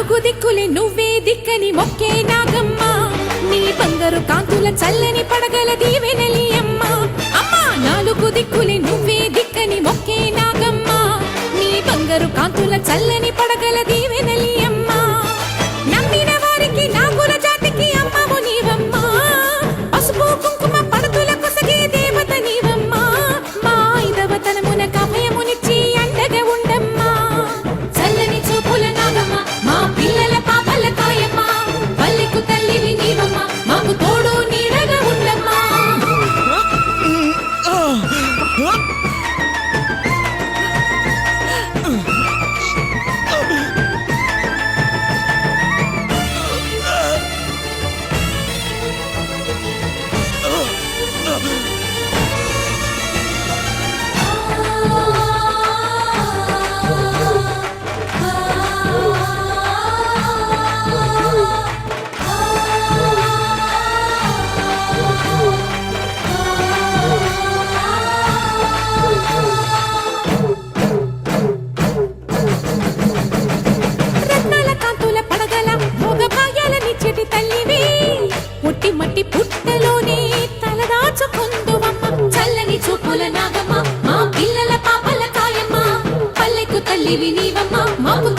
నాలుగు దిక్కులే నువ్వే దిక్కని మొక్కే నాగమ్మ నీ బంగారు కాంతుల చల్లని పడగల దీవెనలి అమ్మ అమ్మా నాలుగు దిక్కులే నువ్వే దిక్కని మొక్కే నాగమ్మ నీ బంగారు కాంతుల చల్లని పడగల దీవెనలి అమ్మ నమ్మిన వారికి నాగుల జాతికి అమ్మవు నీవమ్మ పసుపు కుంకుమ పడతుల కొసగే దేవత నీవమ్మ మా ఐదవతనమున కభయమునిచ్చి అండగా ఉండమ్మా చల్లని చూపుల నాగమ్మ మా పిల్లల పాపల కాయమ్మ పల్లెకు తల్లివి నీవమ్మ మాకు తోడు నీడగా ఉండమ్మా పుట్టి మట్టి పుట్టలోనే తలదాచుకుందువమ్మ చల్లని చూపుల నాగమ్మ మా పిల్లల పాపల కాయమ్మ పల్లెకు తల్లివి నీవమ్మ మాకు